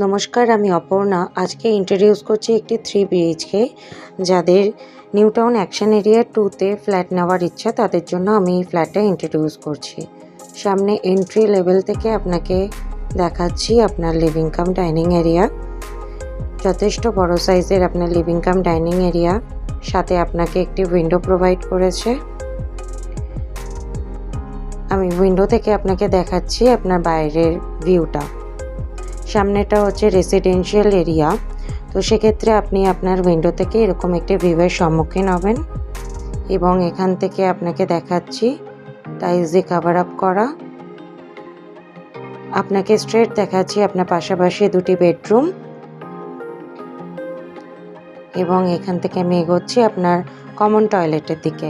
নমস্কার, আমি অপর্ণা। আজকে ইন্ট্রোডিউস করছি একটি 3 BHK যাদের নিউ টাউন অ্যাকশন এরিয়া 2-তে ফ্ল্যাট নেওয়ার ইচ্ছা, তাদের জন্য আমি এই ফ্ল্যাটটা ইন্ট্রোডিউস করছি। সামনে এন্ট্রি লেভেল থেকে আপনাকে দেখাচ্ছি আপনার লিভিং কাম ডাইনিং এরিয়া। যথেষ্ট বড় সাইজের আপনার লিভিং কাম ডাইনিং এরিয়া, সাথে আপনাকে একটি উইন্ডো প্রোভাইড করেছে। আমি উইন্ডো থেকে আপনাকে দেখাচ্ছি আপনার বাইরের ভিউটা। সামনেটা হচ্ছে রেসিডেন্সিয়াল এরিয়া, তো সেক্ষেত্রে আপনি আপনার উইন্ডো থেকে এরকম একটি ভিউয়ের সম্মুখীন হবেন। এবং এখান থেকে আপনাকে দেখাচ্ছি টাইলস দিয়ে কভার আপ করা। আপনাকে স্ট্রেট দেখাচ্ছি আপনার পাশাপাশি দুটি বেডরুম। এবং এখান থেকে আমি এগোচ্ছি আপনার কমন টয়লেটের দিকে।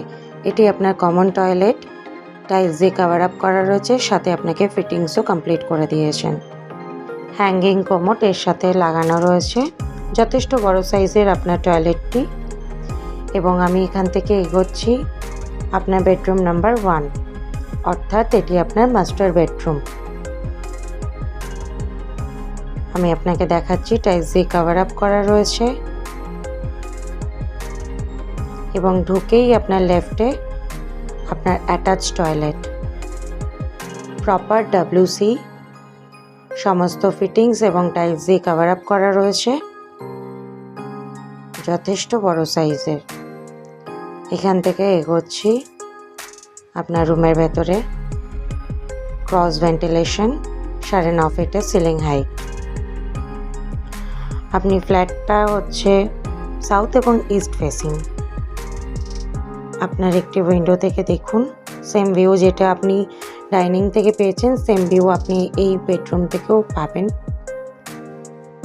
এটি আপনার কমন টয়লেট, টাইলস দিয়ে কভার আপ করা রয়েছে, সাথে আপনাকে ফিটিংসও কমপ্লিট করে দিয়েছেন। হ্যাঙ্গিং কোমোড এর সাথে লাগানো রয়েছে। যথেষ্ট বড় সাইজের আপনার টয়লেটটি। এবং আমি এখান থেকে এগোচ্ছি আপনার বেডরুম নাম্বার 1, অর্থাৎ এটি আপনার মাস্টার বেডরুম। আমি আপনাকে দেখাচ্ছি টাইলস দিয়ে কভার আপ করা রয়েছে। এবং ঢুকেই আপনার লেফটে আপনার অ্যাটাচ টয়লেট, প্রপার WC, সমস্ত ফিটিংস এবং টাইলস দিয়ে কভার আপ করা রয়েছে, যথেষ্ট বড় সাইজের। এখান থেকে এগোচ্ছি আপনার রুমের ভেতরে। ক্রস ভেন্টিলেশন, 9.5 ফিটের সিলিং হাইট। আপনি ফ্ল্যাটটা হচ্ছে সাউথ এবং ইস্ট ফেসিং। আপনার একটি উইন্ডো থেকে দেখুন, সেম ভিউ যেটা আপনি ডাইনিং থেকে পেয়েছেন, সেম ভিউ আপনি এই বেডরুম থেকেও পাবেন।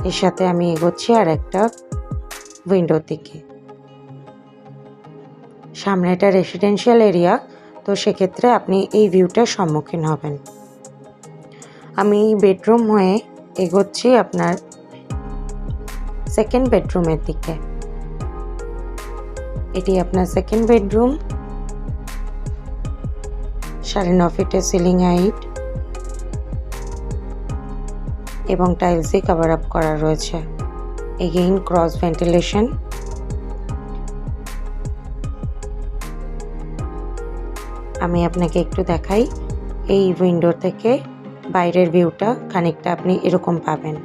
এর সাথে আমি এগোচ্ছি আর একটা উইন্ডোর দিকে। সামনে একটা রেসিডেন্সিয়াল এরিয়া, তো সেক্ষেত্রে আপনি এই ভিউটার সম্মুখীন হবেন। আমি বেডরুম হয়ে এগোচ্ছি আপনার সেকেন্ড বেডরুমের দিকে। এটি আপনার সেকেন্ড বেডরুম, 9.5 ফিটের সিলিং হাইট এবং টাইলস দিয়ে কভার আপ করা রয়েছে। Again cross ventilation. আমি আপনাকে একটু দেখাই, এই উইন্ডো থেকে বাইরের ভিউটা খানিকটা আপনি এরকম পাবেন।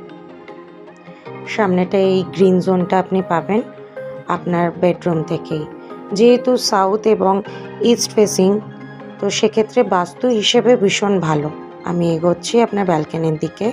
সামনেটা এই গ্রিন জোনটা আপনি পাবেন আপনার বেডরুম থেকেই। যেহেতু সাউথ এবং ইস্ট ফেসিং, তো সেক্ষেত্রে বাস্তু হিসেবে ভীষণ ভালো। আমি এগোচ্ছি আপনার ব্যালকনির দিকে।